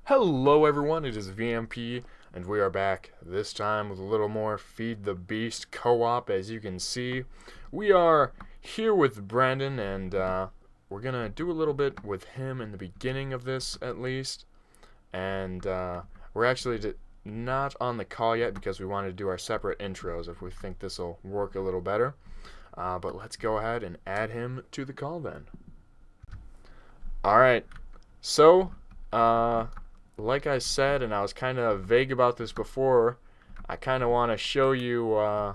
Hello everyone, it is VMP, and we are back, this time with a little more Feed the Beast co-op. As you can see, we are here with Brandon, and we're gonna do a little bit with him in the beginning of this, at least. And we're actually not on the call yet, because we wanted to do our separate intros, if we think this will work a little better. But let's go ahead and add him to the call then. Alright, so, like I said, and I was kind of vague about this before, I kind of want to show you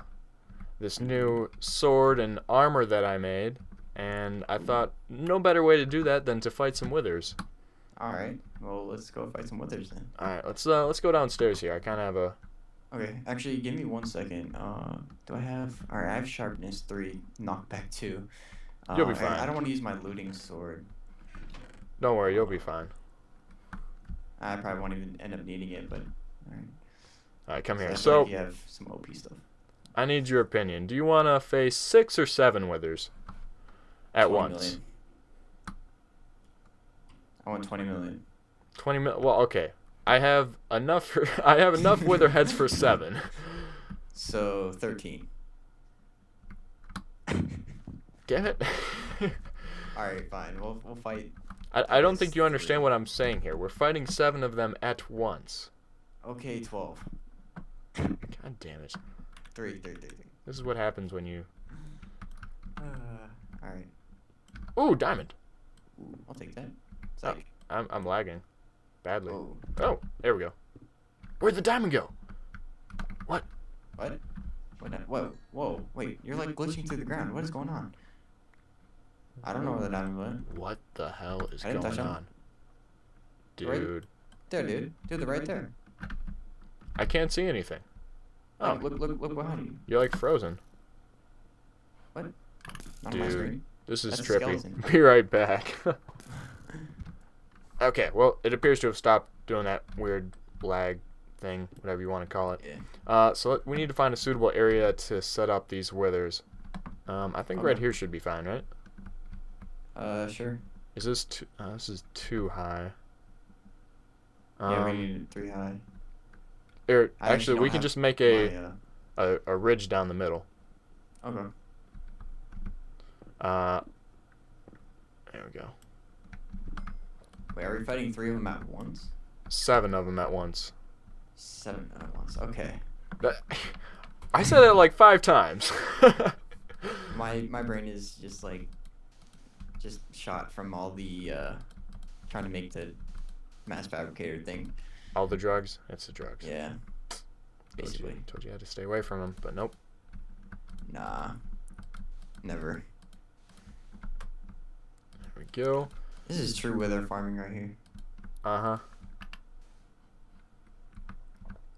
this new sword and armor that I made, and I thought no better way to do that than to fight some withers. Alright, well, let's go fight some withers then. Alright, let's go downstairs here. I kind of have a... Okay, actually, give me 1 second. Do I have... Alright, I have sharpness 3, knockback 2. You'll be fine. I don't want to use my looting sword. Don't worry, you'll be fine. I probably won't even end up needing it, but... Alright. Alright, come here. So, So, you have some OP stuff. I need your opinion. Do you want to face 6 or 7 withers at 20 once? million. I want 20 million. 20 mil. Well, okay. I have enough. I have enough wither heads for 7. So, 13. Damn it. Alright, fine. We'll fight. I don't think you understand what I'm saying here. We're fighting 7 of them at once. Okay, 12. God damn it. 3. This is what happens when you... Alright. Ooh, diamond. Ooh, I'll take that. Oh, I'm lagging. Badly. Oh. Oh, there we go. Where'd the diamond go? What? What? Whoa, whoa, wait, you're like glitching through the ground. What is going on? I don't know where the diamond went. What the hell is I didn't touch going him. on? Dude. There, dude. Dude, they're right there. I can't see anything. Oh, Look behind you. you're like frozen. What? Not on my Dude, screen. this is That's a trippy. skeleton. Be right back. Okay, well, it appears to have stopped doing that weird lag thing, whatever you want to call it. Yeah. So we need to find a suitable area to set up these withers. I think right here should be fine, right? Sure. Is this too... this is too high. Yeah, we need 3 high. Actually, we can just make a ridge down the middle. Okay. There we go. Wait, are we fighting 3 of them at once? 7 of them at once. 7 at once. Okay. I said it like 5 times. My brain is just like shot from all the trying to make the mass fabricator thing. All the drugs? It's the drugs. Yeah. Basically. Told you I had to stay away from them, but nope. Nah. Never. There we go. This is true wither farming right here. Uh-huh.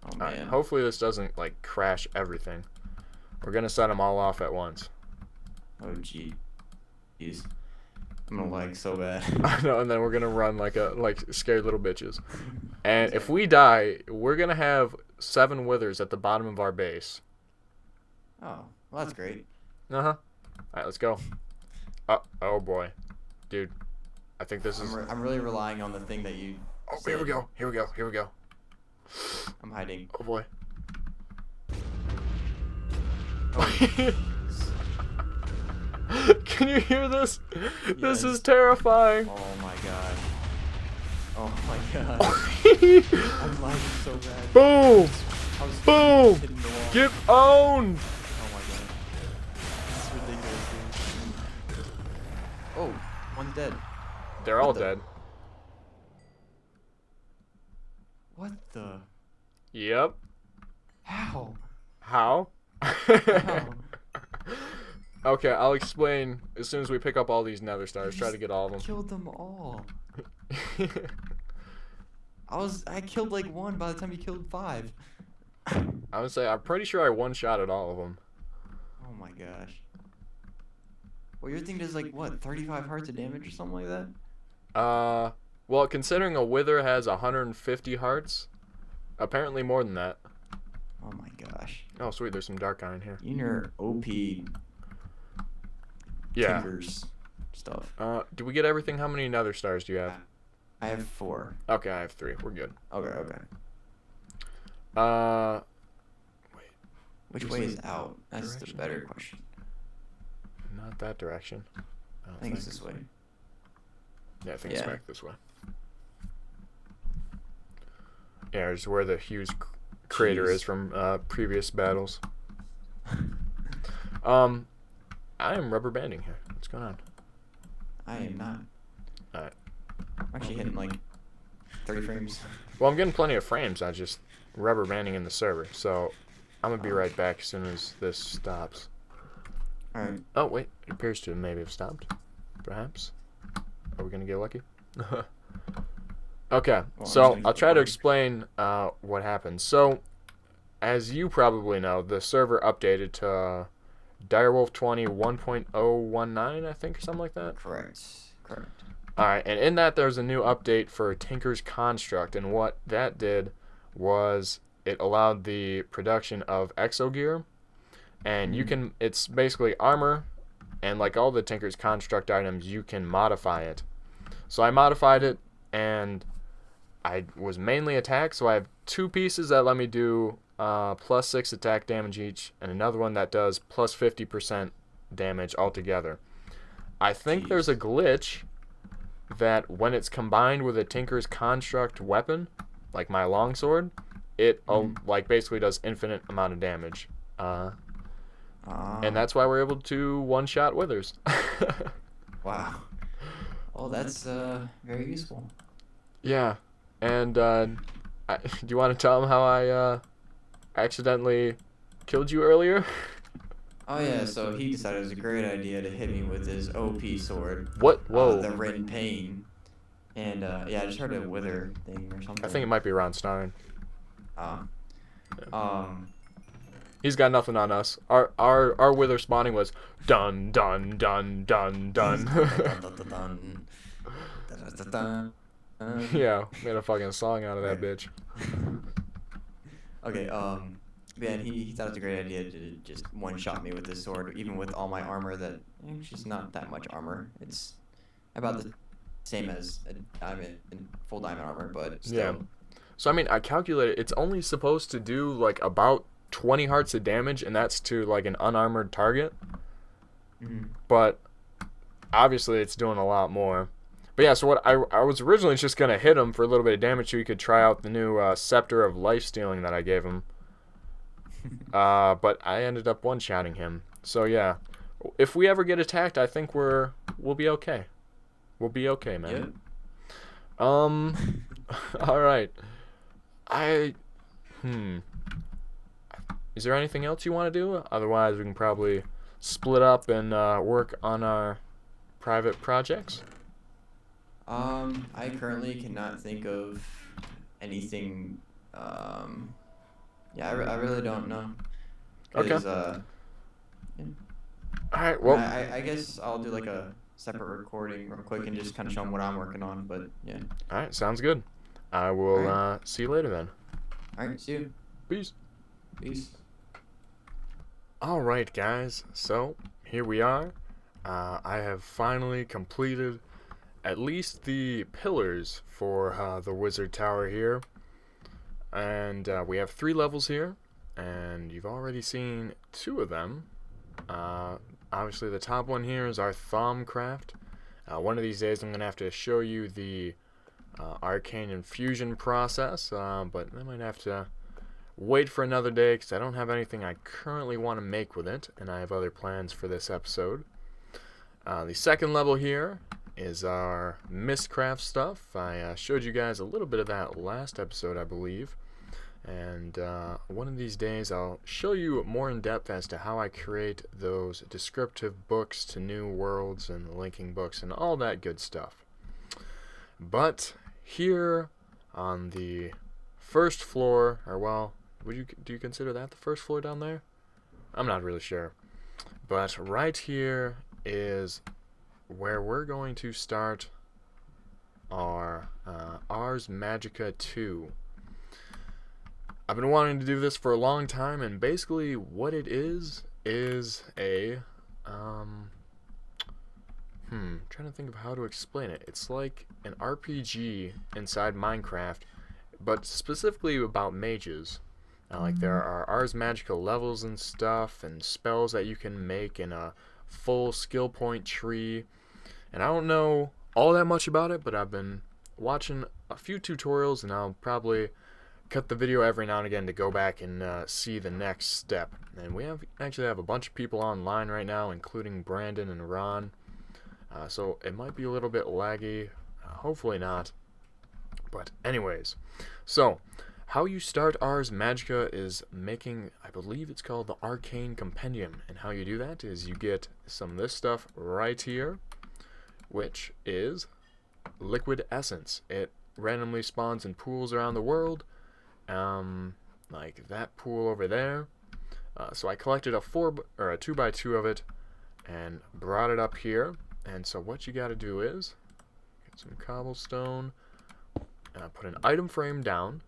Oh Alright, man. hopefully this doesn't, like, crash everything. We're gonna set them all off at once. Oh gee. Jeez. I'm gonna lag so bad. I know, and then we're gonna run like scared little bitches. And if we die, we're gonna have 7 withers at the bottom of our base. Oh, well that's great. Uh-huh. Alright, let's go. Oh boy. Dude. I think this is... I'm really relying on the thing that you Oh, said. here we go. Here we go. Here we go. I'm hiding. Oh boy. Oh. Can you hear this? Yes. This is terrifying. Oh my god. Oh my god. I'm lagging so bad. Boom! I was Boom! hitting the wall. Get owned! Oh my god. This is ridiculous, dude. Oh, one's dead. They're What all the- dead. What the? Yep. How? How? How? Okay, I'll explain as soon as we pick up all these nether stars. Try to get all of them. Killed them all. I killed like 1 by the time you killed 5. I would say I'm pretty sure I one-shotted all of them. Oh my gosh. Well, your thing does like what, 35 hearts of damage or something like that? Well, considering a wither has 150 hearts, apparently more than that. Oh my gosh. Oh, sweet, there's some dark iron here. You and your OP Yeah. tinkers stuff. Do we get everything? How many nether stars do you have? I have 4. Okay, I have 3. We're good. Okay. Uh, wait. Which way is out? That's the Direction? better question. Not that direction. I think it's this way. Yeah, I think it's Yeah. back this way. Yeah, it's where the huge crater Jeez. is from previous battles. I am rubber banding here. What's going on? I am not. Alright. I'm actually hitting like 30 frames. Well, I'm getting plenty of frames. I just rubber banding in the server. So I'm going to be right back as soon as this stops. Alright. Oh, wait. It appears to maybe have stopped. Perhaps. Are we going to get lucky? Okay. Well, So I'll try to explain what happened. So, as you probably know, the server updated to Direwolf 20 1.019, I think, or something like that. Correct. Alright, and in that there's a new update for Tinker's Construct, and what that did was it allowed the production of exo gear, and you can, it's basically armor, and like all the Tinker's Construct items, you can modify it. So I modified it, and I was mainly attack, so I have 2 pieces that let me do plus 6 attack damage each, and another one that does plus 50% damage altogether. I think there's a glitch that when it's combined with a Tinker's Construct weapon, like my longsword, it like basically does infinite amount of damage. And that's why we're able to one-shot withers. Wow. Oh, that's very useful. Yeah. And do you want to tell him how I accidentally killed you earlier? Oh yeah, so he decided it was a great idea to hit me with his OP sword. What? Whoa. The Red Pain. And yeah, I just heard a wither thing or something. I think it might be Ron Starn. Oh. He's got nothing on us. Our wither spawning was dun dun dun dun dun. Yeah, made a fucking song out of that bitch. Okay, yeah, he thought it was a great idea to just one-shot me with this sword, even with all my armor that, actually it's not that much armor. It's about the same as a diamond, full diamond armor, but still. Yeah. So, I mean, I calculated it's only supposed to do, like, about 20 hearts of damage, and that's to, like, an unarmored target. But, obviously, it's doing a lot more. But, yeah, so what I was originally just going to hit him for a little bit of damage so he could try out the new Scepter of Life-Stealing that I gave him. But I ended up one-shotting him. So, yeah. If we ever get attacked, I think we'll be okay. We'll be okay, man. Yep. Alright. Is there anything else you want to do? Otherwise, we can probably split up and work on our private projects. I currently cannot think of anything. Yeah, I really don't know. Okay. Yeah. Alright, well. I guess I'll do like a separate recording real quick and just kind of show them what I'm working on, but yeah. Alright, sounds good. I will see you later then. Alright, see you. Peace. Peace. Alright, guys, so here we are. I have finally completed at least the pillars for the wizard tower here. And we have 3 levels here, and you've already seen 2 of them. Obviously, the top one here is our Thaumcraft. One of these days, I'm going to have to show you the arcane infusion process, but I might have to wait for another day because I don't have anything I currently want to make with it, and I have other plans for this episode. The second level here is our Mistcraft stuff. I showed you guys a little bit of that last episode, I believe. And one of these days I'll show you more in depth as to how I create those descriptive books to new worlds and linking books and all that good stuff. But here on the first floor, or well, do you consider that the first floor down there? I'm not really sure. But right here is where we're going to start our Ars Magica 2. I've been wanting to do this for a long time, and basically what it is a trying to think of how to explain it. It's like an RPG inside Minecraft, but specifically about mages. Like there are Ars Magica levels and stuff, and spells that you can make in a full skill point tree. And I don't know all that much about it, but I've been watching a few tutorials, and I'll probably cut the video every now and again to go back and see the next step. And we actually have a bunch of people online right now, including Brandon and Ron. So it might be a little bit laggy. Hopefully not. But anyways, so how you start Ars Magica is making, I believe it's called the Arcane Compendium. And how you do that is you get some of this stuff right here, which is liquid essence. It randomly spawns in pools around the world, like that pool over there. So I collected a 2x2 of it and brought it up here. And so what you got to do is get some cobblestone, put an item frame down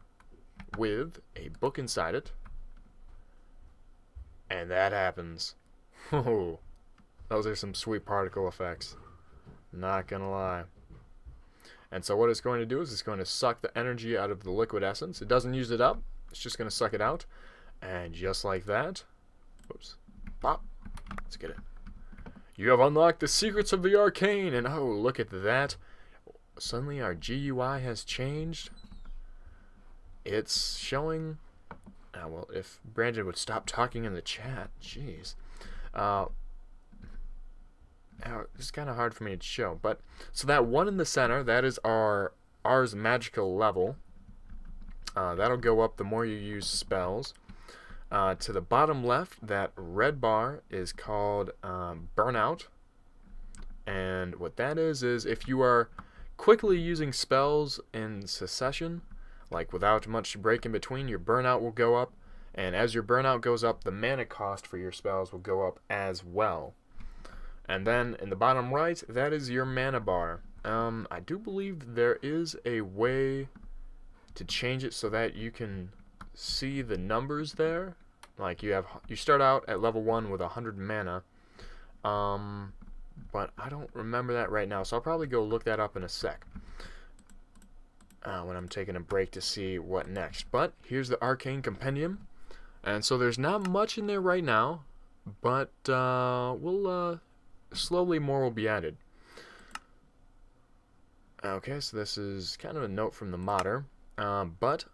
with a book inside it, and that happens. Oh, those are some sweet particle effects, not gonna lie. And so what it's going to do is it's going to suck the energy out of the liquid essence. It doesn't use it up, it's just going to suck it out. And just like that, whoops, pop, let's get it. You have unlocked the secrets of the arcane, and oh, look at that. Suddenly our GUI has changed. It's showing, well, if Brandon would stop talking in the chat, jeez. It's kind of hard for me to show, but so that one in the center, that is our Ars Magica level. That'll go up the more you use spells. To the bottom left, that red bar is called Burnout, and what that is if you are quickly using spells in succession, like without much break in between, your burnout will go up, and as your burnout goes up, the mana cost for your spells will go up as well. And then in the bottom right, that is your mana bar. I do believe there is a way to change it so that you can see the numbers there. Like you start out at level 1 with 100 mana. But I don't remember that right now, so I'll probably go look that up in a sec. When I'm taking a break to see what next. But here's the Arcane Compendium. And so there's not much in there right now, but slowly more will be added. Okay, so this is kind of a note from the modder, but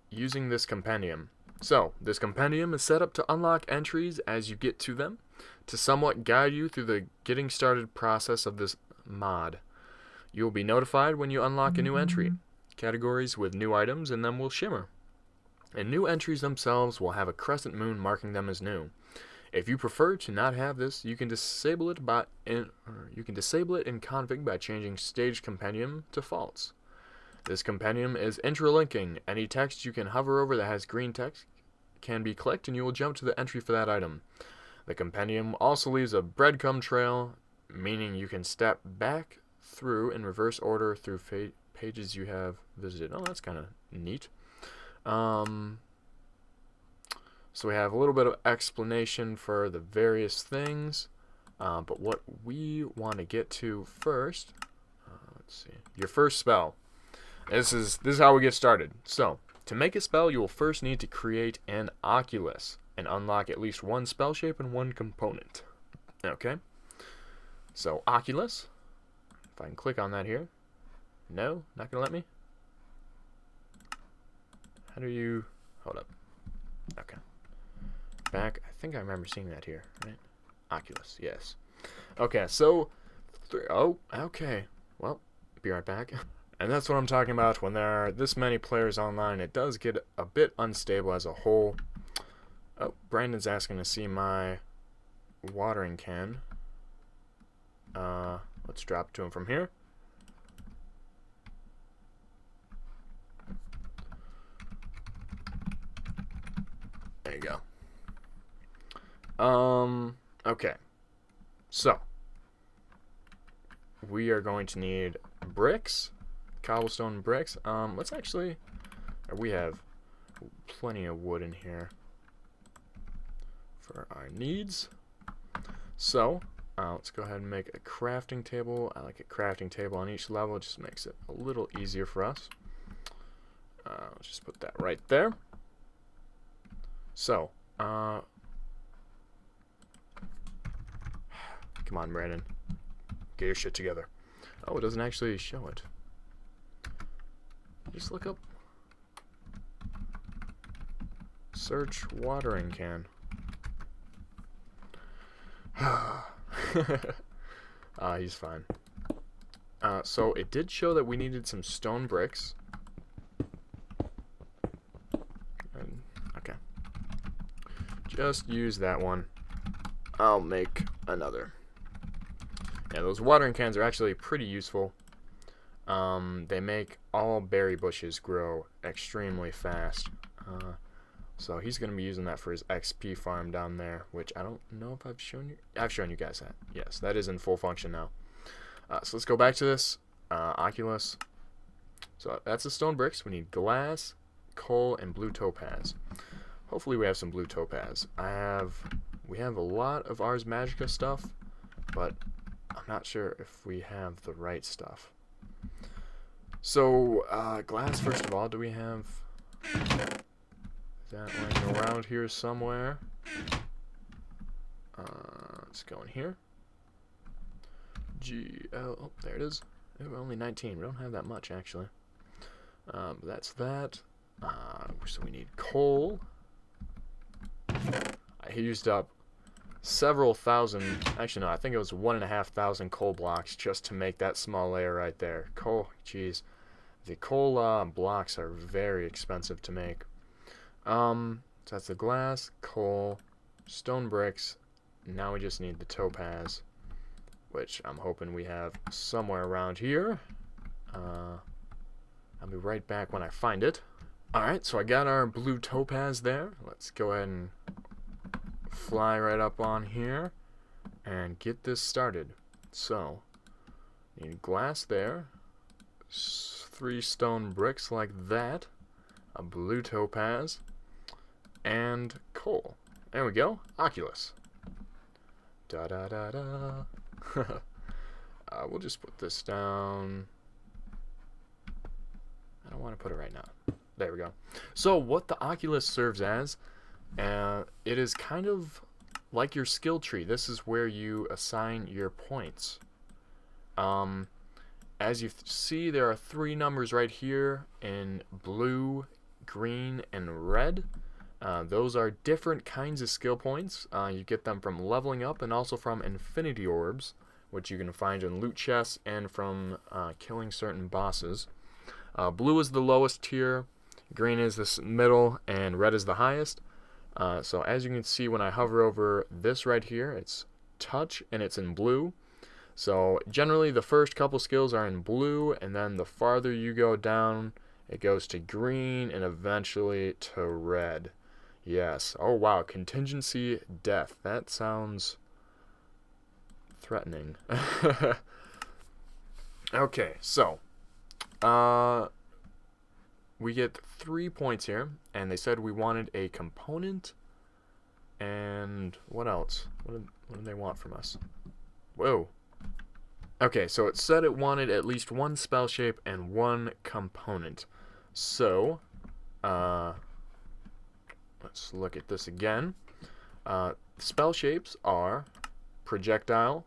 using this compendium. So this compendium is set up to unlock entries as you get to them, to somewhat guide you through the getting started process of this mod. You will be notified when you unlock a new entry. Categories with new items in them will shimmer, and new entries themselves will have a crescent moon marking them as new. If you prefer to not have this, you can disable it in config by changing stage compendium to false. This compendium is interlinking. Any text you can hover over that has green text can be clicked, and you will jump to the entry for that item. The compendium also leaves a breadcrumb trail, meaning you can step back through in reverse order through pages you have visited. Oh, that's kind of neat. So we have a little bit of explanation for the various things, but what we want to get to first, let's see, your first spell. This is how we get started. So to make a spell, you will first need to create an oculus and unlock at least one spell shape and one component. Okay. So oculus. If I can click on that here. No, not gonna let me. How do you? Hold up. Okay. Back. I think I remember seeing that here, right? Oculus, yes. Okay, so oh, okay. Well, be right back. And that's what I'm talking about. When there are this many players online, it does get a bit unstable as a whole. Oh, Brandon's asking to see my watering can. Let's drop to him from here. There you go. Okay. So, we are going to need bricks, cobblestone bricks. Let's actually, we have plenty of wood in here for our needs. So, Let's go ahead and make a crafting table. I like a crafting table on each level. It just makes it a little easier for us. Let's just put that right there. So, come on, Brandon. Get your shit together. Oh, it doesn't actually show it. Just look up. Search watering can. He's fine. So it did show that we needed some stone bricks. And, okay. Just use that one. I'll make another. Yeah, those watering cans are actually pretty useful. They make all berry bushes grow extremely fast. So he's going to be using that for his XP farm down there, which I don't know if I've shown you. I've shown you guys that. Yes, that is in full function now. So let's go back to this. Oculus. So that's the stone bricks. We need glass, coal, and blue topaz. Hopefully we have some blue topaz. We have a lot of Ars Magica stuff, but I'm not sure if we have the right stuff. So, glass, first of all, do we have that laying around here somewhere? Let's go in here. Oh, there it is. Ooh, only 19. We don't have that much, actually. But that's that. So we need coal. I used up several thousand, actually no, I think it was 1,500 coal blocks just to make that small layer right there. Coal, jeez. The coal blocks are very expensive to make. So that's the glass, coal, stone bricks. Now we just need the topaz, which I'm hoping we have somewhere around here. I'll be right back when I find it. Alright, so I got our blue topaz there. Let's go ahead and fly right up on here and get this started. So, need glass there, 3 stone bricks like that, a blue topaz, and coal. There we go. Oculus. Da da da da. We'll just put this down. I don't want to put it right now. There we go. So what the Oculus serves as, it is kind of like your skill tree. This is where you assign your points. As you see, there are 3 numbers right here in blue, green, and red. Those are different kinds of skill points. You get them from leveling up and also from infinity orbs, which you can find in loot chests and from killing certain bosses. Blue is the lowest tier, green is the middle, and red is the highest. So as you can see, when I hover over this right here, it's touch and it's in blue. So generally the first couple skills are in blue, and then the farther you go down, it goes to green and eventually to red. Yes. Oh wow, contingency death. That sounds threatening. Okay, so we get 3 points here, and they said we wanted a component, and what else? What did they want from us? Whoa. Okay, so it said it wanted at least 1 spell shape and 1 component. So, let's look at this again. Spell shapes are projectile,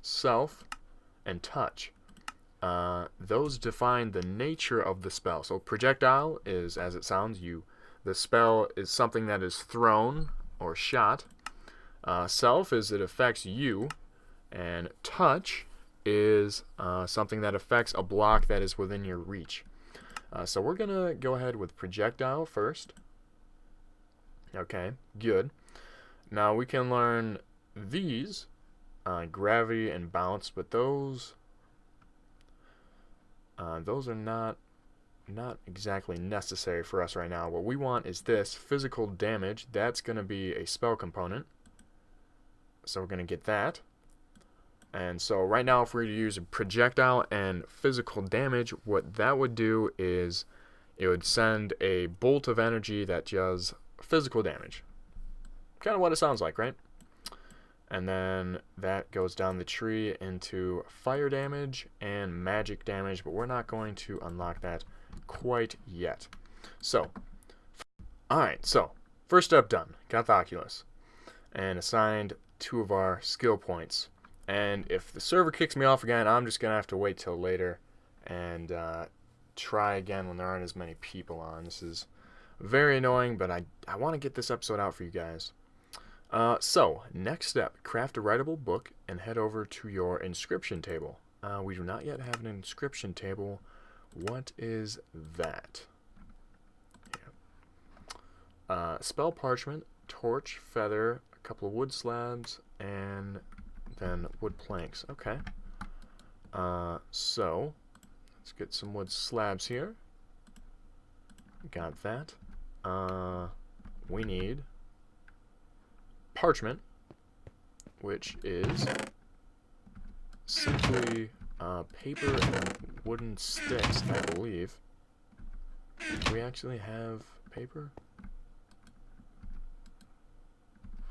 self, and touch. Those define the nature of the spell. So projectile is, as it sounds, the spell is something that is thrown or shot. Self is it affects you, and touch is something that affects a block that is within your reach. So we're gonna go ahead with projectile first. Okay, good. Now we can learn these, gravity and bounce, but those are not exactly necessary for us right now. What we want is this, physical damage. That's going to be a spell component. So we're going to get that. And so right now, if we were to use a projectile and physical damage, what that would do is it would send a bolt of energy that does physical damage. Kind of what it sounds like, right? And then that goes down the tree into fire damage and magic damage, but we're not going to unlock that quite yet. So, alright, so, first step done. Got the Oculus. And assigned 2 of our skill points. And if the server kicks me off again, I'm just going to have to wait till later and try again when there aren't as many people on. This is very annoying, but I want to get this episode out for you guys. So, next step, craft a writable book and head over to your inscription table. We do not yet have an inscription table. What is that? Yeah. Spell parchment, torch, feather, a couple of wood slabs, and then wood planks. Okay. So, let's get some wood slabs here. Got that. We need parchment, which is simply paper and wooden sticks, I believe. Do we actually have paper?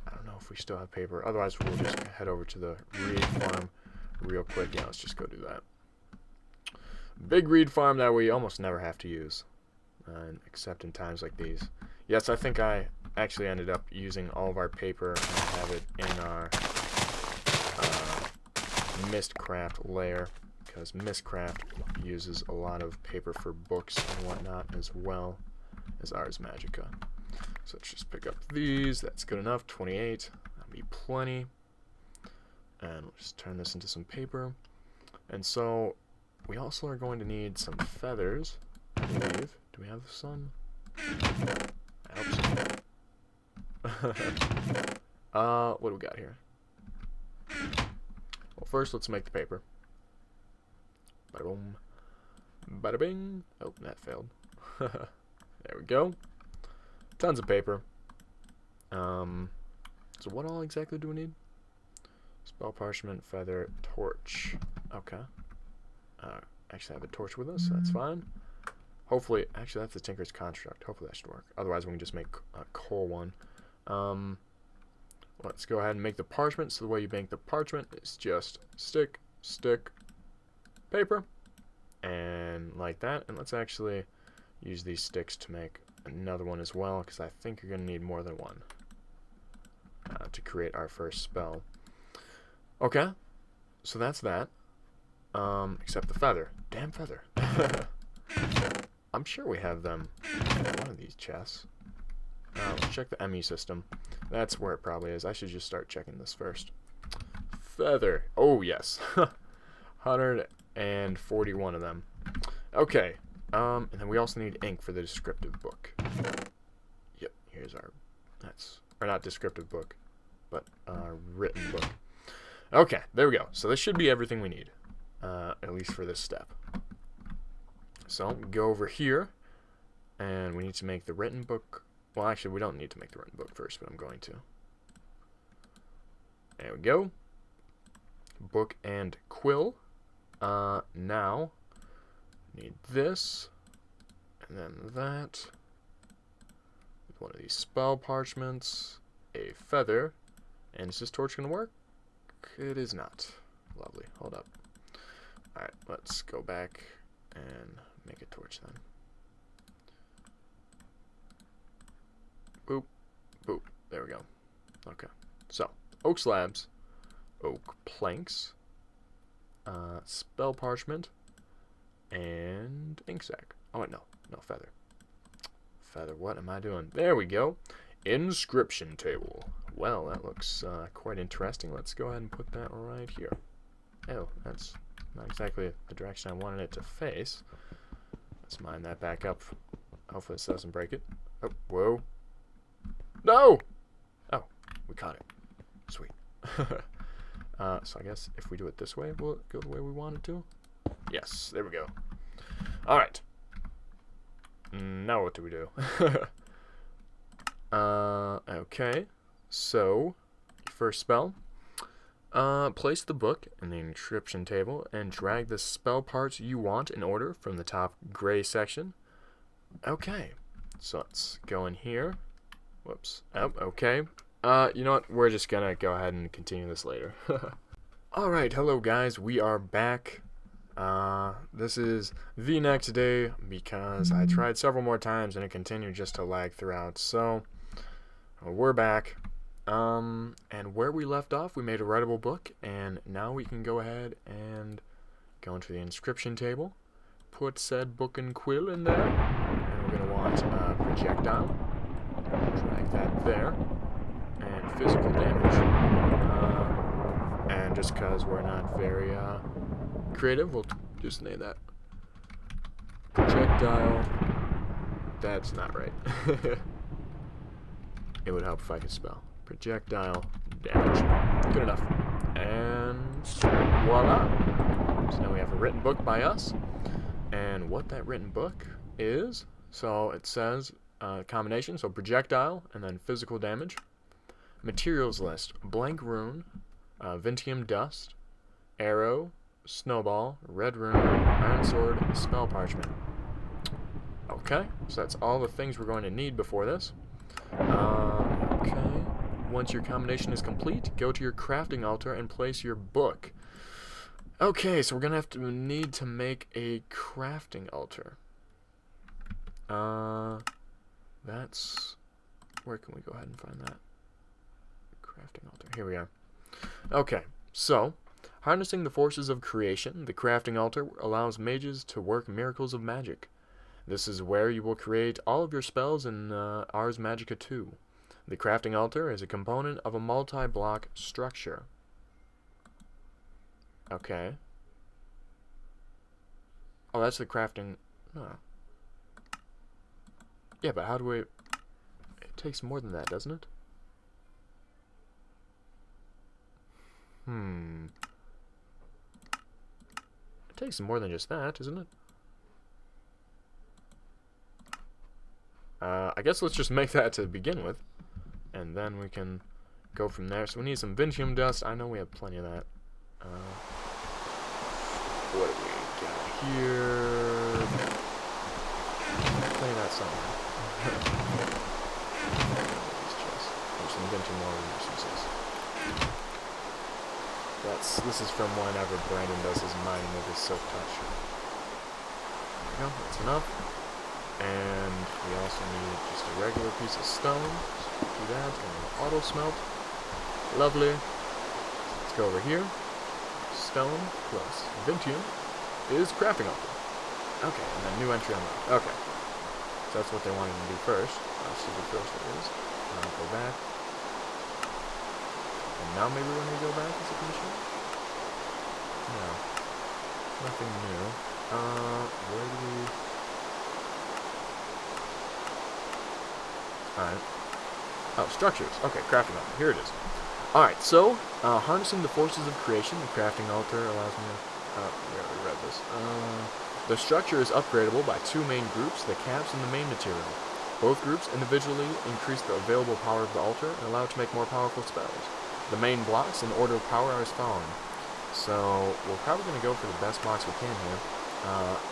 I don't know if we still have paper. Otherwise, we'll just head over to the reed farm real quick. Yeah, let's just go do that. Big reed farm that we almost never have to use, except in times like these. Yes, I think I actually ended up using all of our paper and have it in our Mistcraft layer, because Mistcraft uses a lot of paper for books and whatnot as well as Ars Magica. So let's just pick up these. That's good enough. 28. That'll be plenty. And we'll just turn this into some paper. And so we also are going to need some feathers, I believe. Do we have the sun? I hope so. What do we got here? Well, first let's make the paper. Bada boom. Bada bing. Oh, that failed. There we go. Tons of paper. So what all exactly do we need? Spell parchment, feather, torch. Okay. Actually have a torch with us, so that's fine. Hopefully, actually that's the Tinker's Construct. Hopefully that should work. Otherwise we can just make a coal one. Let's go ahead and make the parchment. So the way you make the parchment is just stick, paper, and like that. And let's actually use these sticks to make another one as well, because I think you're going to need more than one to create our first spell. Okay, so that's that. Except the feather. Damn feather. I'm sure we have them in one of these chests. Let's check the ME system. That's where it probably is. I should just start checking this first. Feather. Oh, yes. 141 of them. Okay. And then we also need ink for the descriptive book. Yep, here's our... or not descriptive book, but written book. Okay, there we go. So this should be everything we need. At least for this step. So, go over here, and we need to make the written book. Well, actually, we don't need to make the written book first, but I'm going to. There we go. Book and quill. Now, need this, and then that. With one of these spell parchments, a feather, and is this torch going to work? It is not. Lovely. Hold up. Alright, let's go back and make a torch then. Boop, boop. There we go. Okay. So, oak slabs, oak planks, spell parchment, and ink sac. Oh, wait, no. No, feather. Feather, what am I doing? There we go. Inscription table. Well, that looks quite interesting. Let's go ahead and put that right here. Oh, that's not exactly the direction I wanted it to face. Let's mine that back up. Hopefully this doesn't break it. Oh, whoa. No! Oh, we caught it. Sweet. So I guess if we do it this way, will it go the way we want it to? Yes, there we go. Alright. Now what do we do? Okay. So, first spell. Place the book in the inscription table and drag the spell parts you want in order from the top gray section. Okay, so let's go in here. Whoops. Oh, okay. You know what? We're just gonna go ahead and continue this later. Alright, hello guys, we are back. This is the next day because I tried several more times and it continued just to lag throughout. So, we're back. And where we left off, we made a writable book, and now we can go ahead and go into the inscription table, put said book and quill in there, and we're gonna want projectile. Drag that there. And physical damage. And just because we're not very creative, we'll just name that projectile. That's not right. It would help if I could spell. Projectile damage. Good enough. And voila. So now we have a written book by us. And what that written book is, so it says combination, so projectile and then physical damage. Materials list: blank rune, Vintium dust, arrow, snowball, red rune, iron sword, spell parchment. Okay, so that's all the things we're going to need before this. Okay, once your combination is complete, go to your crafting altar and place your book. Okay, so we're gonna have to need to make a crafting altar. That's, where can we go ahead and find that? Crafting altar. Here we are. Okay, so harnessing the forces of creation, the crafting altar allows mages to work miracles of magic. This is where you will create all of your spells in Ars Magica 2. The crafting altar is a component of a multi-block structure. Okay. Oh, that's the crafting. Oh. Yeah, but how do we? It takes more than that, doesn't it? It takes more than just that, isn't it? I guess let's just make that to begin with, and then we can go from there. So we need some Vintium dust. I know we have plenty of that. What do we got here? Play that somewhere. Some Vintium resources. This is from whenever Brandon does his mining of his Silk Touch. There we go, that's enough. And we also need just a regular piece of stone. So do that, and auto smelt. Lovely. Let's go over here. Stone plus Vintium is crafting altar. Okay, and then new entry unlocked. Okay. So that's what they wanted to do first. Let's see what first it is. Go back. And now maybe when we go back, is it conditional? No. Nothing new. Where do we... Alright. Oh, structures. Okay, crafting altar. Here it is. Alright, so, harnessing the forces of creation, the crafting altar allows me to... we already read this. The structure is upgradable by two main groups, the caps and the main material. Both groups individually increase the available power of the altar and allow it to make more powerful spells. The main blocks in order of power are as following. So, we're probably going to go for the best blocks we can here.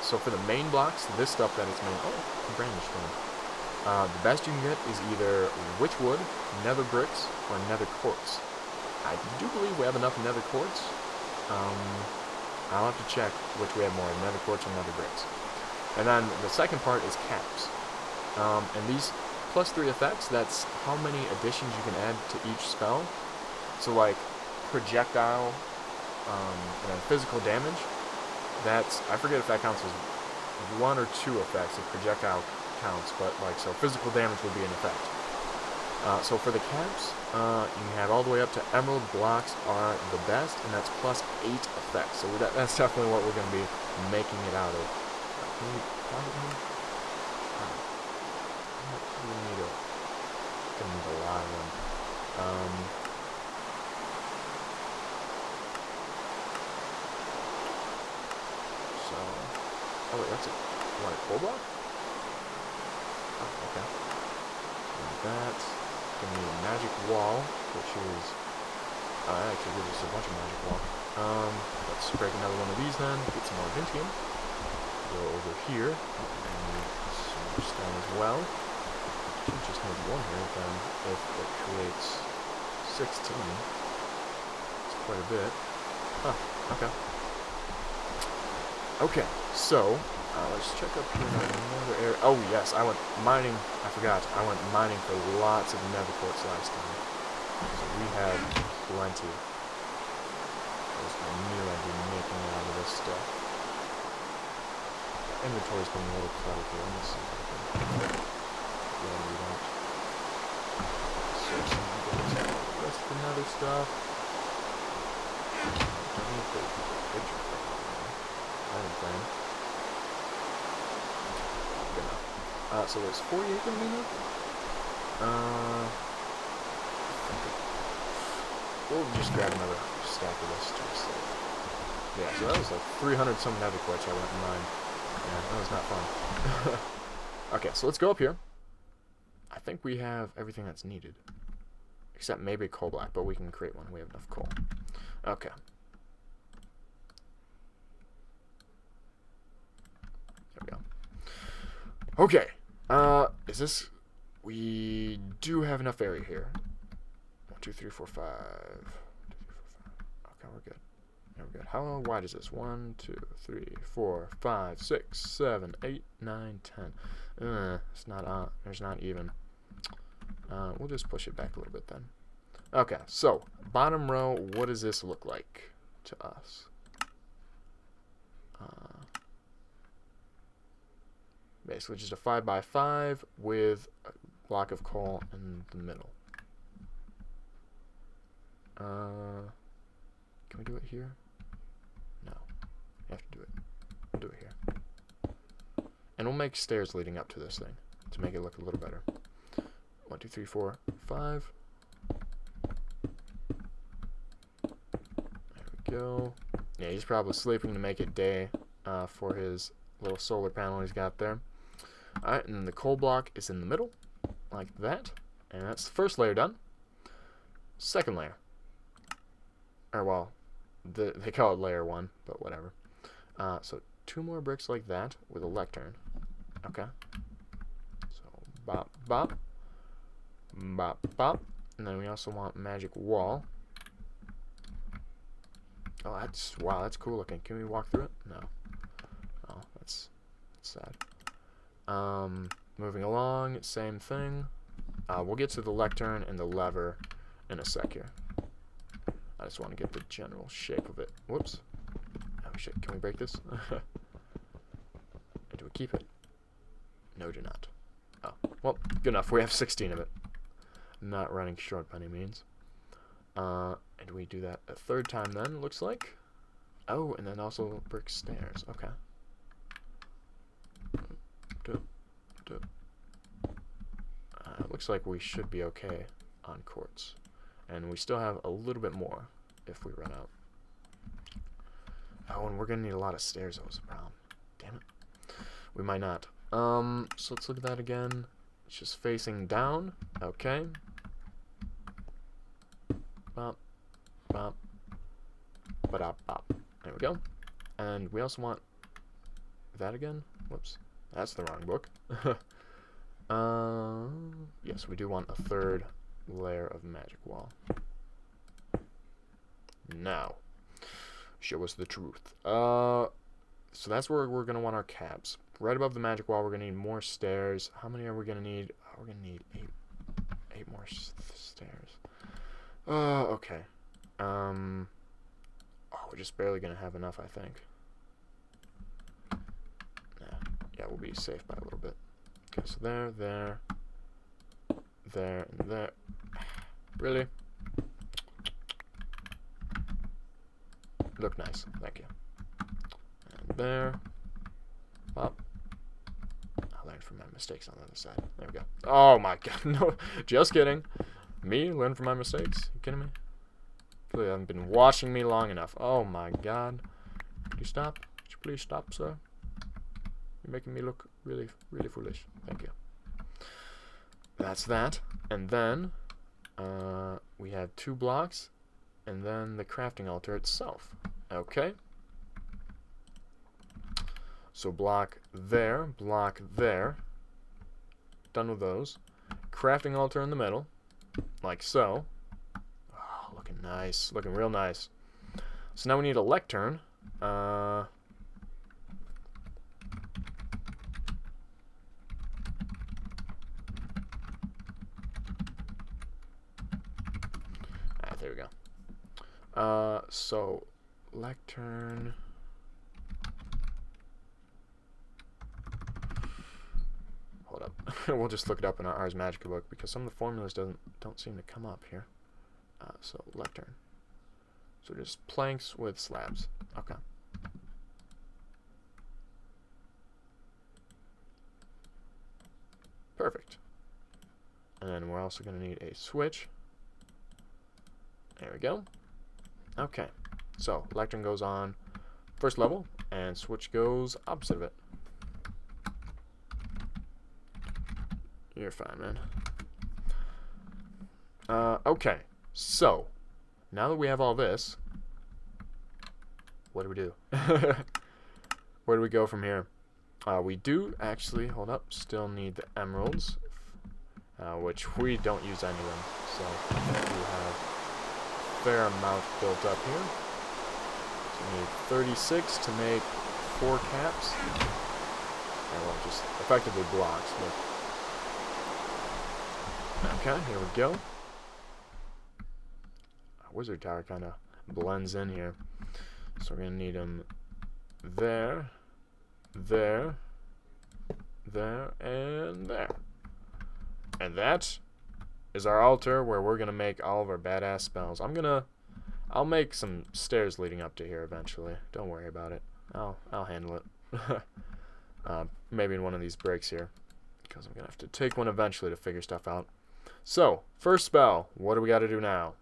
So for the main blocks, this stuff that is made... Oh, brandish stone. The best you can get is either witchwood, nether bricks, or nether quartz. I do believe we have enough nether quartz. I'll have to check which we have more, nether quartz or nether bricks. And then the second part is caps. And these +3 effects, that's how many additions you can add to each spell. So like projectile, and then physical damage, that's, I forget if that counts as 1 or 2 effects if projectile counts, but like, so physical damage would be an effect. So for the caps, you can have all the way up to emerald blocks are the best, and that's +8 effects. So that's definitely what we're going to be making it out of. Can we pause it here? We need a lot of them. So, oh wait, that's a, you want a coal block? Oh, okay. Like that. Gonna need a magic wall, which is, that actually gives us a bunch of magic wall. Let's break another one of these then, get some more Vintium. Go over here, and need some more stone as well. Should just need one here, then if it creates 16. It's quite a bit. Huh, okay. Okay, so, let's check up here in another area. Oh, yes, I went mining. I forgot. I went mining for lots of nether quartz last time. So we have plenty. I knew I'd be making out of this stuff. Inventory's been a little cluttered here. Let me see if I can. Yeah, we don't. Search some of the rest of the nether stuff. Don't need the picture for item frame. Good enough. So there's 48 gonna be there? We'll just grab another stack of this to be safe. Yeah, so that was like 300 some nether quartz I went and mined. Yeah, that was not fun. Okay, so let's go up here. I think we have everything that's needed. Except maybe coal black, but we can create one. We have enough coal. Okay. There we go. Okay. Is this... We do have enough area here. 1, 2, 3, 4, 5. 1, 2, 3, 4, 5. Okay, we're good. Yeah, we're good. How wide is this? 1, 2, 3, 4, 5, 6, 7, 8, 9, 10. It's not there's not even. We'll just push it back a little bit then. Okay, so bottom row, what does this look like to us? Basically just a 5x5 with a block of coal in the middle. Can we do it here? No. You have to do it. We'll do it here. And we'll make stairs leading up to this thing to make it look a little better. 1, 2, 3, 4, 5. There we go. Yeah, he's probably sleeping to make it day for his little solar panel he's got there. Alright, and then the coal block is in the middle, like that. And that's the first layer done. Second layer. Or, well, they call it layer 1, but whatever. So 2 more bricks like that with a lectern. Okay. So, bop, bop. Bop, bop. And then we also want magic wall. Oh, wow, that's cool looking. Can we walk through it? No. Oh, that's sad. Moving along, same thing. We'll get to the lectern and the lever in a sec here. I just want to get the general shape of it. Whoops. Oh shit, can we break this? Do we keep it? No, do not. Oh, well, good enough. We have 16 of it. Not running short by any means. And we do that a third time then, looks like. Oh, and then also brick stairs. Okay. Looks like we should be okay on quartz. And we still have a little bit more if we run out. Oh, and we're going to need a lot of stairs. That was a problem. Damn it. We might not. So let's look at that again. It's just facing down. Okay. Bop. Bop. Ba-da, bop. There we go. And we also want that again. Whoops. That's the wrong book. Yes, we do want a third layer of magic wall. Now, show us the truth. So that's where we're going to want our cabs. Right above the magic wall, we're going to need more stairs. How many are we going to need? We're going to need 8 more stairs. Okay. Oh, we're just barely going to have enough, I think. Yeah, we'll be safe by a little bit. Okay, so there, and there. Really? Look nice. Thank you. And there. Pop. I learned from my mistakes on the other side. There we go. Oh my god. No, just kidding. Me? Learn from my mistakes? You kidding me? Clearly, I haven't been watching me long enough. Oh my god. Could you stop? Could you please stop, sir? You're making me look really, really foolish. Thank you. That's that. And then we have 2 blocks, and then the crafting altar itself. Okay. So block there. Done with those. Crafting altar in the middle, like so. Nice. Looking real nice. So now we need a lectern. There we go. So lectern. Hold up. We'll just look it up in our Ars Magica book because some of the formulas don't seem to come up here. So lectern. So just planks with slabs. Okay. Perfect. And then we're also going to need a switch. There we go. Okay. So lectern goes on first level, and switch goes opposite of it. You're fine, man. Okay. So now that we have all this, what do we do? Where do we go from here? We do actually, hold up, still need the emeralds, which we don't use any of them. So we have a fair amount built up here. So we need 36 to make 4 caps. Well, just effectively blocks. But okay, here we go. Wizard tower kind of blends in here. So we're going to need them there, there, there, and there. And that is our altar where we're going to make all of our badass spells. I'll make some stairs leading up to here eventually. Don't worry about it. I'll handle it. Maybe in one of these breaks here, because I'm going to have to take one eventually to figure stuff out. So, first spell. What do we got to do now?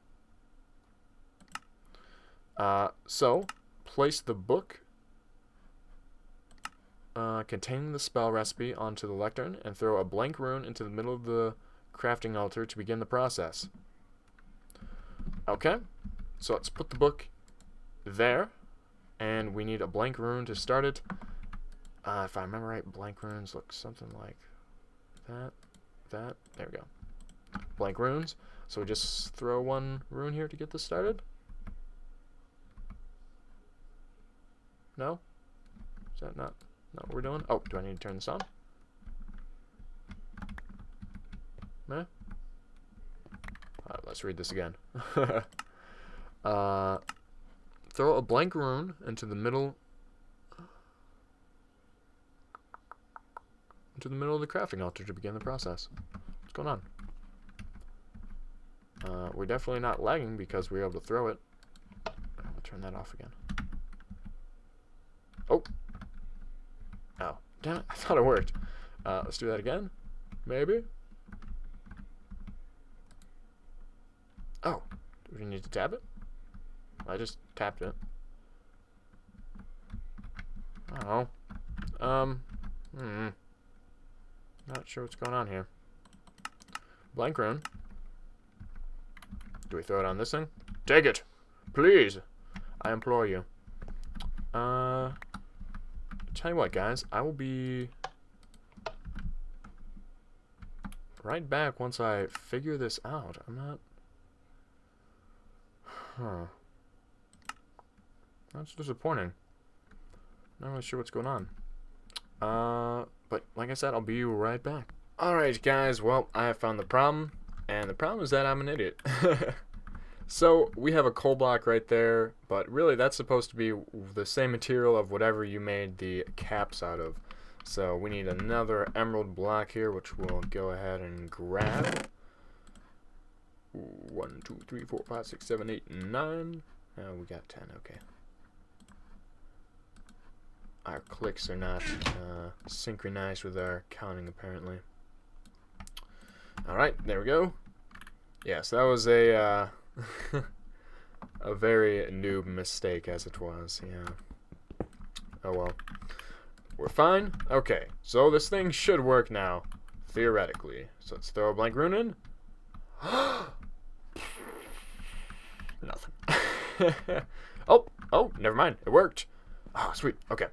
So, place the book containing the spell recipe onto the lectern and throw a blank rune into the middle of the crafting altar to begin the process. Okay, so let's put the book there, and we need a blank rune to start it. If I remember right, blank runes look something like that, there we go. Blank runes, so we just throw one rune here to get this started. No? Is that not what we're doing? Oh, do I need to turn this on? Meh? Let's read this again. Throw a blank rune into the middle of the crafting altar to begin the process. What's going on? We're definitely not lagging because we were able to throw it. I'll turn that off again. Oh. Oh. Damn it. I thought it worked. Let's do that again. Maybe. Oh. Do we need to tap it? I just tapped it. I don't know. Not sure what's going on here. Blank rune. Do we throw it on this thing? Take it! Please! I implore you. Tell you what, guys. I will be right back once I figure this out. I'm not... Huh. That's disappointing. Not really sure what's going on. But like I said, I'll be right back. Alright, guys. Well, I have found the problem. And the problem is that I'm an idiot. So, we have a coal block right there, but really that's supposed to be the same material of whatever you made the caps out of. So, we need another emerald block here, which we'll go ahead and grab. 1, 2, 3, 4, 5, 6, 7, 8, 9. Oh, we got 10, okay. Our clicks are not synchronized with our counting, apparently. Alright, there we go. Yes, that was a a very noob mistake, as it was, yeah. Oh well. We're fine? Okay, so this thing should work now, theoretically. So let's throw a blank rune in. Nothing. Oh, never mind, it worked. Oh, sweet, okay.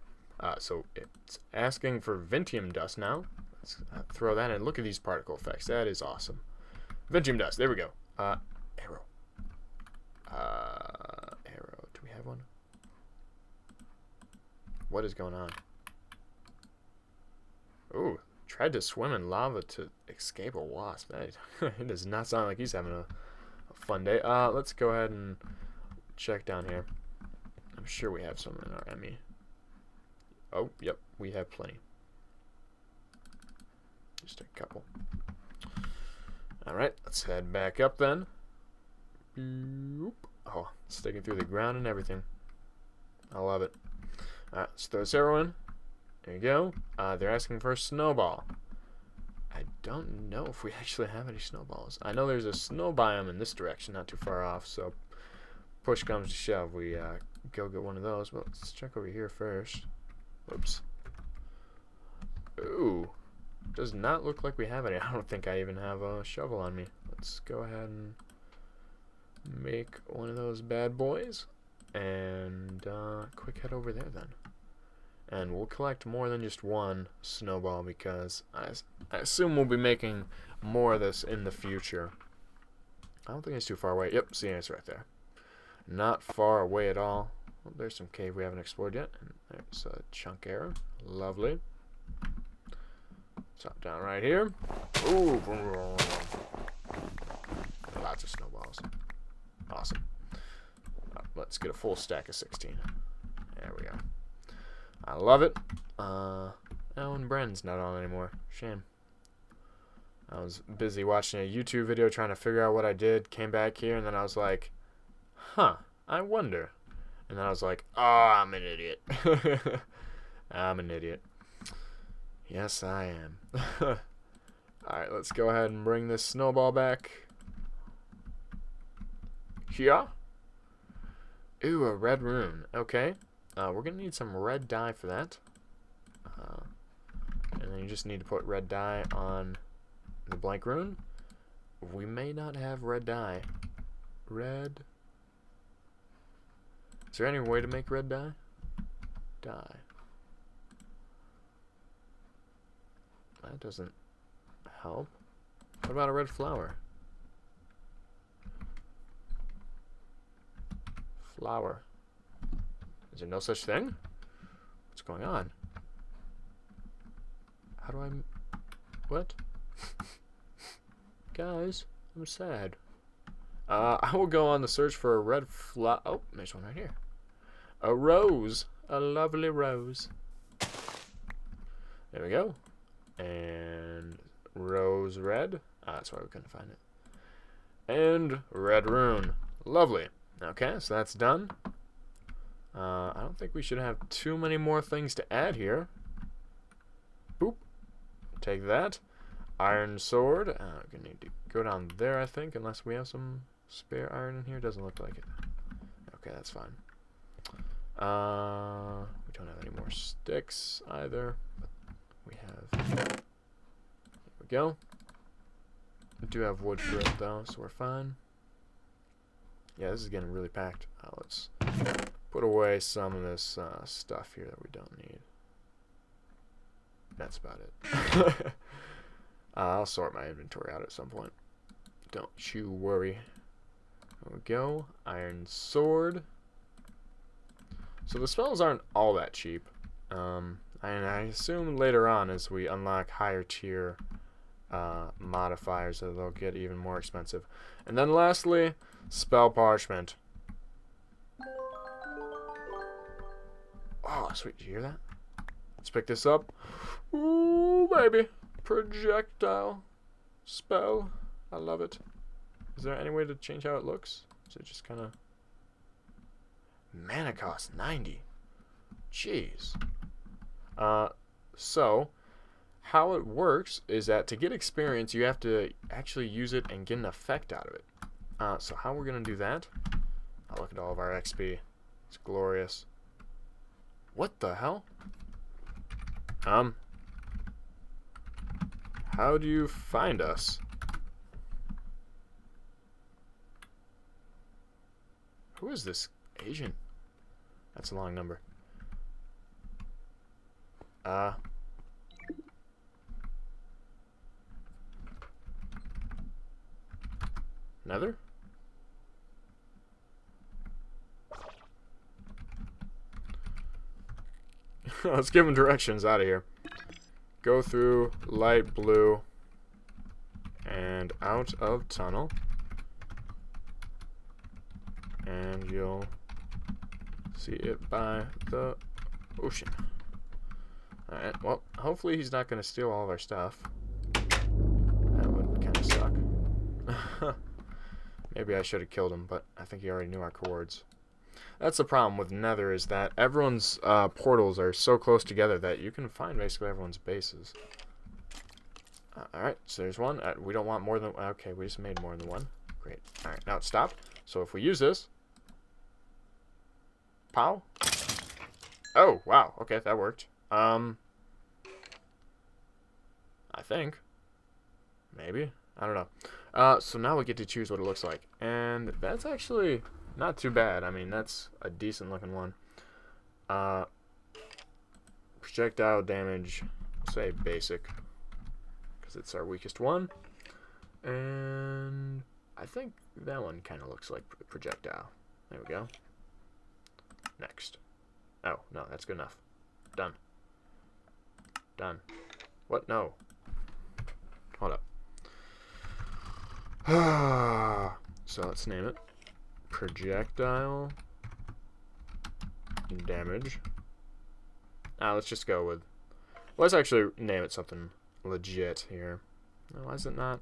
So it's asking for Vintium dust now. Let's throw that in. Look at these particle effects, that is awesome. Vintium dust, there we go. Arrow. Arrow. Do we have one? What is going on? Ooh, tried to swim in lava to escape a wasp. That it does not sound like he's having a fun day. Let's go ahead and check down here. I'm sure we have some in our Emmy. Oh, yep, we have plenty. Just a couple. Alright, let's head back up then. Oh, sticking through the ground and everything. I love it. Alright, let's throw this arrow in. There you go. They're asking for a snowball. I don't know if we actually have any snowballs. I know there's a snow biome in this direction, not too far off, so push comes to shove, we go get one of those. Well, let's check over here first. Whoops. Ooh. Does not look like we have any. I don't think I even have a shovel on me. Let's go ahead and make one of those bad boys. And quick head over there then. And we'll collect more than just one snowball because I assume we'll be making more of this in the future. I don't think it's too far away. Yep, see, it's right there. Not far away at all. Well, there's some cave we haven't explored yet. And there's a chunk arrow. Lovely. Drop down right here. Ooh. Lots of snowballs. Awesome. Let's get a full stack of 16. There we go. I love it. Oh, and Bren's not on anymore. Shame. I was busy watching a YouTube video trying to figure out what I did. Came back here and then I was like, huh, I wonder. And then I was like, oh, I'm an idiot. I'm an idiot. Yes, I am. Alright, let's go ahead and bring this snowball back. Here. Ooh, a red rune. Okay. We're going to need some red dye for that. And then you just need to put red dye on the blank rune. We may not have red dye. Red. Is there any way to make red dye? Dye. That doesn't help. What about a red flower? Flower. Is there no such thing? What's going on? How do I... What? Guys, I'm sad. I will go on the search for a red flower. Oh, there's one right here. A rose. A lovely rose. There we go. And rose red. That's why we couldn't find it. And red rune. Lovely. Okay, so that's done. I don't think we should have too many more things to add here. Boop. Take that. Iron sword. We're gonna need to go down there, I think, unless we have some spare iron in here. Doesn't look like it. Okay, that's fine. We don't have any more sticks either. But we have. There we go. We do have wood for it though, so we're fine. Yeah, this is getting really packed. Let's put away some of this stuff here that we don't need. That's about it. I'll sort my inventory out at some point. Don't you worry. There we go. Iron sword. So the spells aren't all that cheap. And I assume later on as we unlock higher tier modifiers that they'll get even more expensive. And then lastly, spell parchment. Oh, sweet. Did you hear that? Let's pick this up. Ooh, baby. Projectile spell. I love it. Is there any way to change how it looks? Is it just kind of... Mana cost 90. Jeez. So, how it works is that to get experience, you have to actually use it and get an effect out of it. So how we're going to do that... Oh, look at all of our XP. It's glorious. What the hell? How do you find us? Who is this agent? That's a long number. Nether? Let's give him directions out of here. Go through light blue and out of tunnel. And you'll see it by the ocean. Alright, well, hopefully he's not going to steal all of our stuff. That would kind of suck. Maybe I should have killed him, but I think he already knew our coords. That's the problem with Nether, is that everyone's portals are so close together that you can find basically everyone's bases. Alright, so there's one. We don't want more than... Okay, we just made more than one. Great. Alright, now it's stopped. So if we use this... Pow. Oh, wow. Okay, that worked. I think. Maybe. I don't know. So now we get to choose what it looks like. And that's actually not too bad. I mean, that's a decent looking one. Projectile damage, I'll say basic, because it's our weakest one. And I think that one kind of looks like projectile. There we go. Next. Oh, no, that's good enough. Done. Done. What? No. Hold up. So let's name it. Projectile damage. Let's just go with... Let's actually name it something legit here. Why is it not...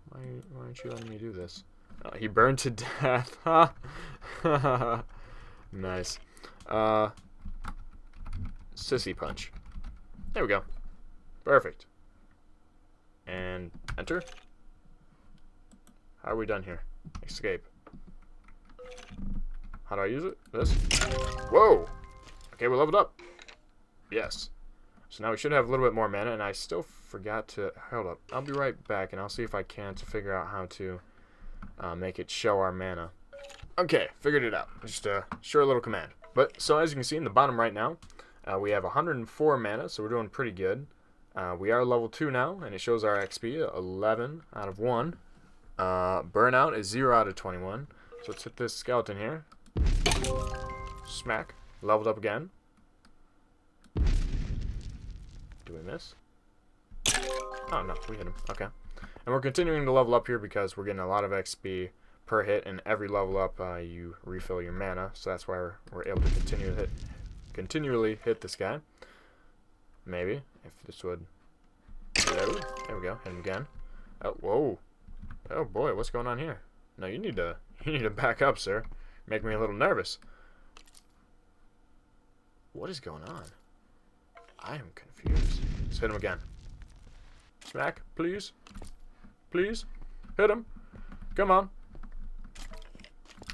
Why aren't you letting me do this? He burned to death. Nice. Sissy Punch. There we go. Perfect. And enter. How are we done here? Escape. How do I use it? This? Whoa! Okay, we leveled up. Yes. So now we should have a little bit more mana, and I still forgot to... Hold up. I'll be right back, and I'll see if I can to figure out how to make it show our mana. Okay, figured it out. Just a short little command. But, so as you can see in the bottom right now, we have 104 mana, so we're doing pretty good. We are level 2 now, and it shows our XP, 11 out of 1. Burnout is 0 out of 21. So let's hit this skeleton here. Smack. Leveled up again. Do we miss? Oh, no, we hit him. Okay. And we're continuing to level up here because we're getting a lot of XP per hit, and every level up you refill your mana, so that's why we're able to continually hit this guy. Maybe, if this would... There we go, hit him again. Oh, whoa. Oh boy, what's going on here? No, you need to back up, sir. Make me a little nervous. What is going on? I am confused. Let's hit him again. Smack, please. Please. Hit him. Come on.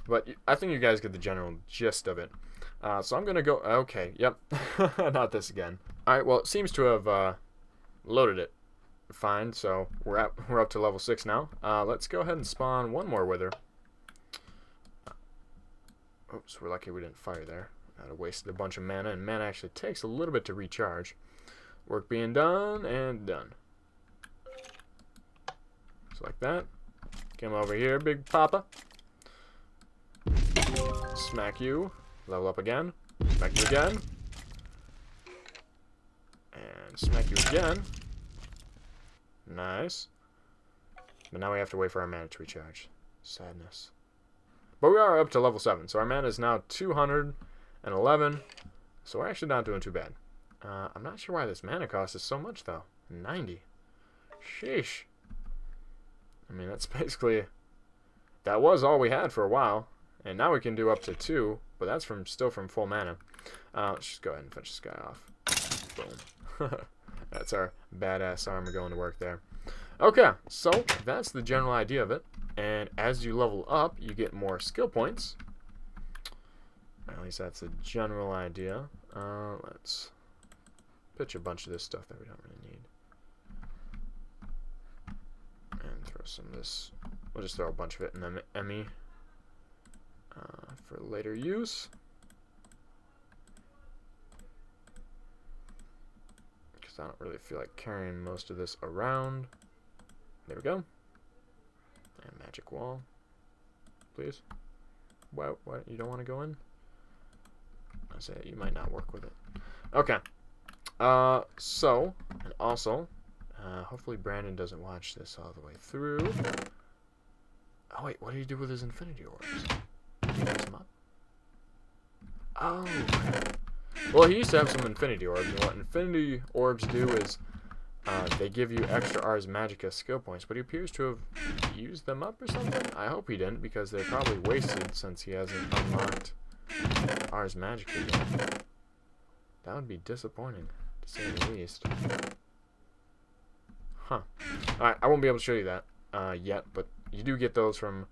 But I think you guys get the general gist of it. So I'm going to go... Okay, yep. Not this again. Alright, well, it seems to have loaded it fine, so we're up to level 6 now. Let's go ahead and spawn one more wither. Oops, we're lucky we didn't fire there. I'd have wasted a bunch of mana, and mana actually takes a little bit to recharge. Work being done, and done. Just like that. Come over here, big papa. Smack you. Level up again. Smack you again. And smack you again. Nice. But now we have to wait for our mana to recharge. Sadness. But we are up to level 7, so our mana is now 211. So we're actually not doing too bad. I'm not sure why this mana cost is so much, though. 90. Sheesh. I mean, that's basically... That was all we had for a while. And now we can do up to 2, but that's still from full mana. Let's just go ahead and finish this guy off. Boom. That's our badass armor going to work there. Okay, so that's the general idea of it. And as you level up, you get more skill points. At least that's the general idea. Let's pitch a bunch of this stuff that we don't really need. And throw some of this. We'll just throw a bunch of it in the Emmy for later use. Because I don't really feel like carrying most of this around. There we go. And magic wall. Please. What? You don't want to go in? I say you might not work with it. Okay. So, and also, hopefully Brandon doesn't watch this all the way through. Oh wait, what did he do with his infinity orbs? Did he mix them up? Oh. Well, he used to have some infinity orbs, and what infinity orbs do is they give you extra Ars Magica skill points, but he appears to have used them up or something? I hope he didn't, because they're probably wasted since he hasn't unlocked Ars Magica yet. That would be disappointing, to say the least. Huh. Alright, I won't be able to show you that yet, but you do get those from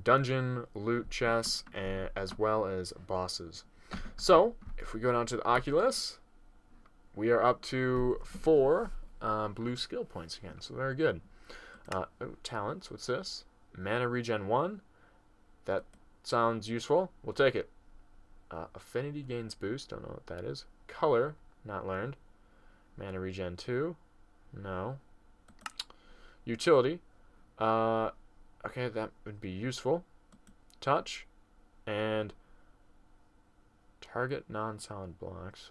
dungeon, loot chests, as well as bosses. So, if we go down to the Oculus, we are up to 4 blue skill points again, so very good. Oh, talents, what's this? Mana regen 1. That sounds useful. We'll take it. Affinity gains boost, don't know what that is. Color, not learned. Mana regen 2, no. Utility, okay, that would be useful. Touch, and target non-solid blocks.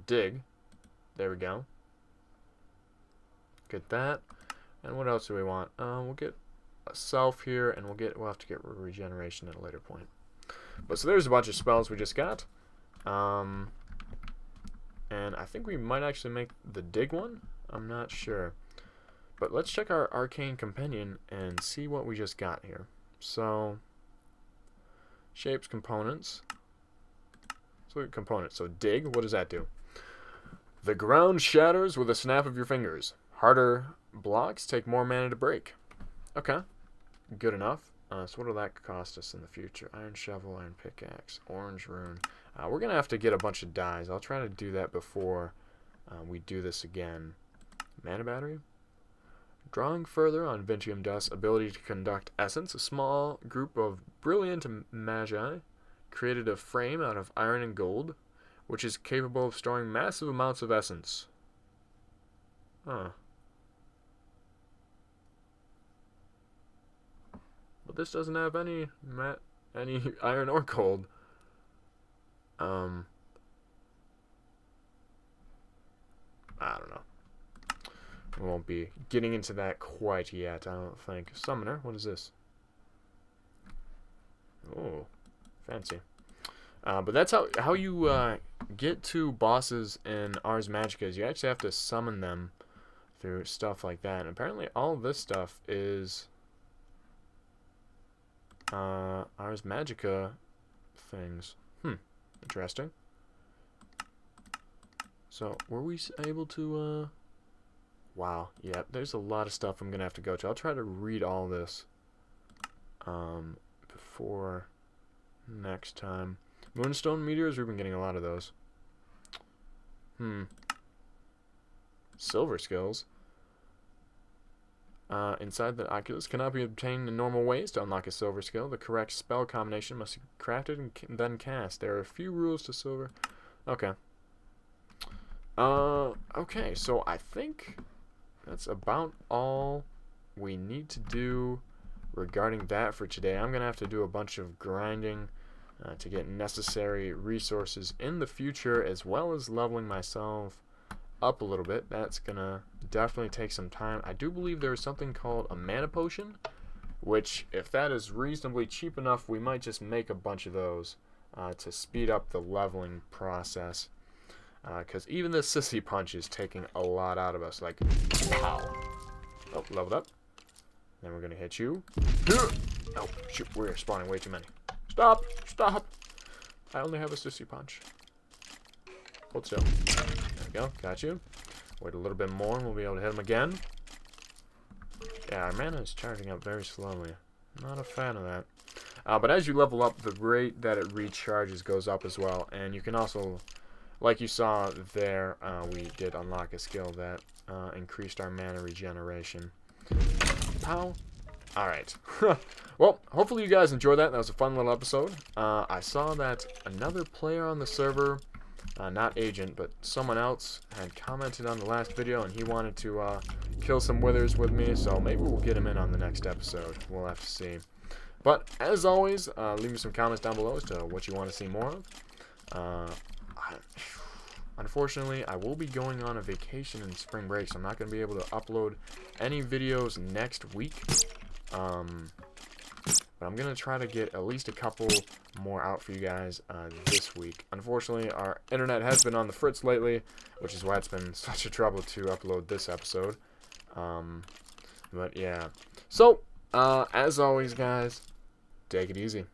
Dig, there we go. Get that, and what else do we want? We'll get a self here, and we'll have to get regeneration at a later point. But so there's a bunch of spells we just got. And I think we might actually make the dig one. I'm not sure. But let's check our arcane companion and see what we just got here. So, shapes, components. So components. So dig, what does that do? The ground shatters with a snap of your fingers. Harder blocks take more mana to break. Okay, good enough. So what will that cost us in the future? Iron shovel, iron pickaxe, orange rune. We're going to have to get a bunch of dyes. I'll try to do that before we do this again. Mana battery? Drawing further on Vintium Dust's ability to conduct essence, a small group of brilliant magi created a frame out of iron and gold, which is capable of storing massive amounts of essence. Huh. But this doesn't have any iron or gold. I don't know. We won't be getting into that quite yet, I don't think. Summoner, what is this? Oh, fancy. But that's how you get to bosses in Ars Magica, is you actually have to summon them through stuff like that. And apparently all this stuff is Ars Magica things. Interesting. So, were we able to, wow, yeah, there's a lot of stuff I'm going to have to go to. I'll try to read all this before next time. Moonstone meteors, we've been getting a lot of those. Silver skills. Inside the Oculus cannot be obtained in normal ways. To unlock a silver skill, the correct spell combination must be crafted and then cast. There are a few rules to silver. Okay. Okay, so I think that's about all we need to do regarding that for today. I'm going to have to do a bunch of grinding to get necessary resources in the future, as well as leveling myself up a little bit. That's gonna definitely take some time. I do believe there is something called a mana potion, which, if that is reasonably cheap enough, we might just make a bunch of those to speed up the leveling process, because even the Sissy Punch is taking a lot out of us. Like, pow. Oh, leveled up. Then we're gonna hit you. Oh shoot, we're spawning way too many. Stop, I only have a Sissy Punch. Hold still. There we go, got you. Wait a little bit more and we'll be able to hit him again. Yeah, our mana is charging up very slowly. Not a fan of that. But as you level up, the rate that it recharges goes up as well. And you can also, like you saw there, we did unlock a skill that increased our mana regeneration. Pow. Alright. Well, hopefully you guys enjoyed that. That was a fun little episode. I saw that another player on the server, not Agent, but someone else, had commented on the last video, and he wanted to kill some withers with me, so maybe we'll get him in on the next episode. We'll have to see. But, as always, leave me some comments down below as to what you want to see more of. Unfortunately, I will be going on a vacation in spring break, so I'm not going to be able to upload any videos next week. But I'm going to try to get at least a couple more out for you guys this week. Unfortunately, our internet has been on the fritz lately, which is why it's been such a trouble to upload this episode. But yeah. So, as always, guys, take it easy.